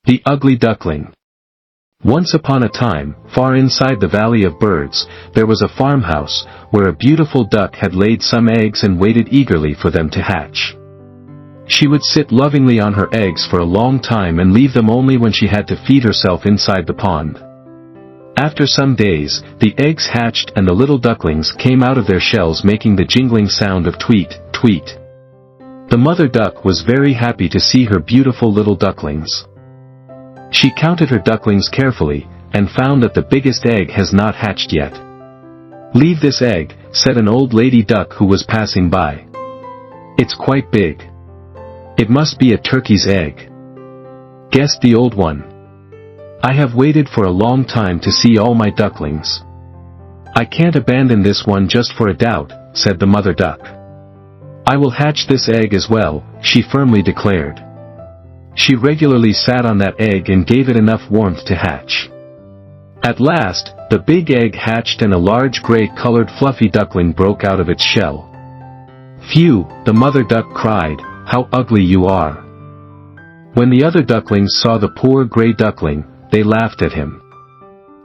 The Ugly Duckling. Once upon a time, far inside the Valley of Birds, there was a farmhouse, where a beautiful duck had laid some eggs and waited eagerly for them to hatch. She would sit lovingly on her eggs for a long time and leave them only when she had to feed herself inside the pond. After some days, the eggs hatched and the little ducklings came out of their shells making the jingling sound of tweet, tweet. The mother duck was very happy to see her beautiful little ducklings. She counted her ducklings carefully, and found that the biggest egg has not hatched yet. "Leave this egg," said an old lady duck who was passing by. "It's quite big. It must be a turkey's egg," guessed the old one. "I have waited for a long time to see all my ducklings. I can't abandon this one just for a doubt," said the mother duck. "I will hatch this egg as well," she firmly declared. She regularly sat on that egg and gave it enough warmth to hatch. At last, the big egg hatched and a large gray-colored fluffy duckling broke out of its shell. "Phew," the mother duck cried, "how ugly you are." When the other ducklings saw the poor gray duckling, they laughed at him.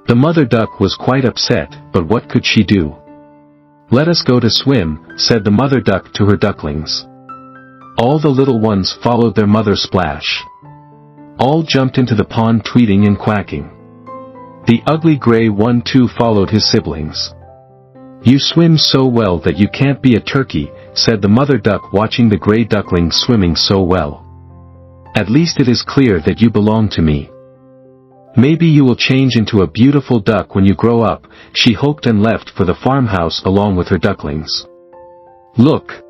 The mother duck was quite upset, but what could she do? "Let us go to swim," said the mother duck to her ducklings. All the little ones followed their mother splash. All jumped into the pond tweeting and quacking. The ugly gray one too followed his siblings. "You swim so well that you can't be a turkey," said the mother duck watching the gray duckling swimming so well. "At least it is clear that you belong to me. Maybe you will change into a beautiful duck when you grow up," she hoped and left for the farmhouse along with her ducklings. "Look!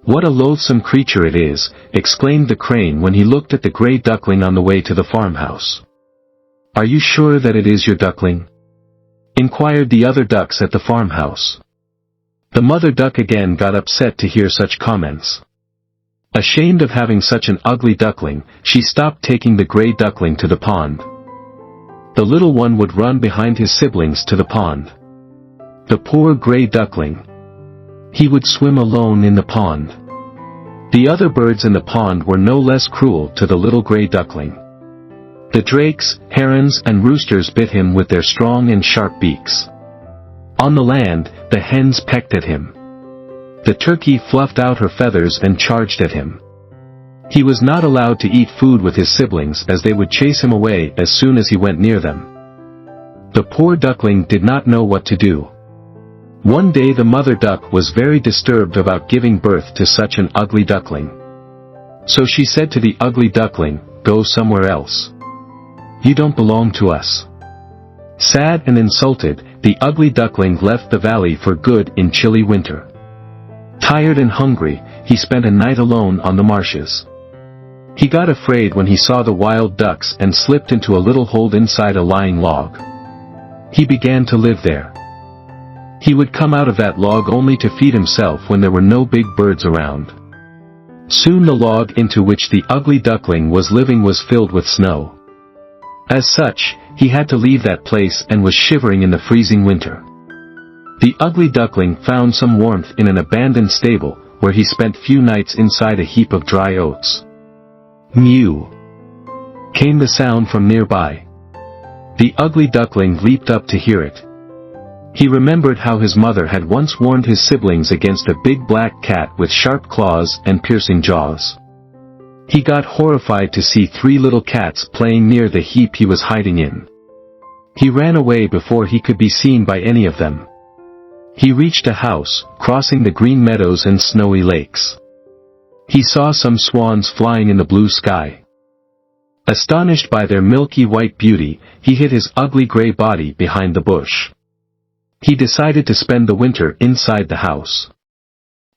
What a loathsome creature it is," exclaimed the crane when he looked at the gray duckling on the way to the farmhouse. "Are you sure that it is your duckling?" inquired the other ducks at the farmhouse. The mother duck again got upset to hear such comments. Ashamed of having such an ugly duckling, she stopped taking the gray duckling to the pond. The little one would run behind his siblings to the pond. The poor gray duckling. He would swim alone in the pond. The other birds in the pond were no less cruel to the little gray duckling. The drakes, herons and roosters bit him with their strong and sharp beaks. On the land, the hens pecked at him. The turkey fluffed out her feathers and charged at him. He was not allowed to eat food with his siblings as they would chase him away as soon as he went near them. The poor duckling did not know what to do. One day the mother duck was very disturbed about giving birth to such an ugly duckling. So she said to the ugly duckling, "Go somewhere else. You don't belong to us." Sad and insulted, the ugly duckling left the valley for good in chilly winter. Tired and hungry, he spent a night alone on the marshes. He got afraid when he saw the wild ducks and slipped into a little hole inside a lying log. He began to live there. He would come out of that log only to feed himself when there were no big birds around. Soon the log into which the ugly duckling was living was filled with snow. As such, he had to leave that place and was shivering in the freezing winter. The ugly duckling found some warmth in an abandoned stable, where he spent few nights inside a heap of dry oats. Mew! Came the sound from nearby. The ugly duckling leaped up to hear it. He remembered how his mother had once warned his siblings against a big black cat with sharp claws and piercing jaws. He got horrified to see 3 little cats playing near the heap he was hiding in. He ran away before he could be seen by any of them. He reached a house, crossing the green meadows and snowy lakes. He saw some swans flying in the blue sky. Astonished by their milky white beauty, he hid his ugly gray body behind the bush. He decided to spend the winter inside the house.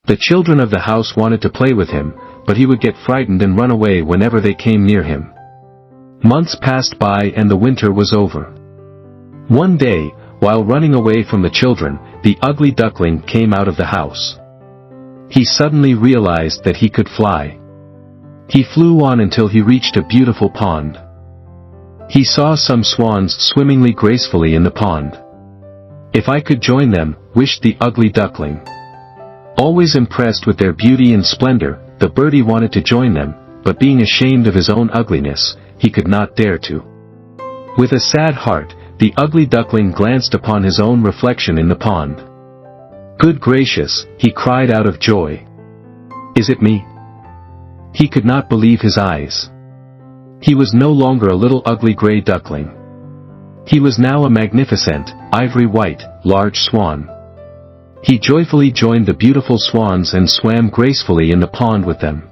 The children of the house wanted to play with him, but he would get frightened and run away whenever they came near him. Months passed by and the winter was over. One day, while running away from the children, the ugly duckling came out of the house. He suddenly realized that he could fly. He flew on until he reached a beautiful pond. He saw some swans swimmingly gracefully in the pond. "If I could join them," wished the ugly duckling. Always impressed with their beauty and splendor, the birdie wanted to join them, but being ashamed of his own ugliness, he could not dare to. With a sad heart, the ugly duckling glanced upon his own reflection in the pond. "Good gracious," he cried out of joy. "Is it me?" He could not believe his eyes. He was no longer a little ugly gray duckling. He was now a magnificent, ivory-white, large swan. He joyfully joined the beautiful swans and swam gracefully in the pond with them.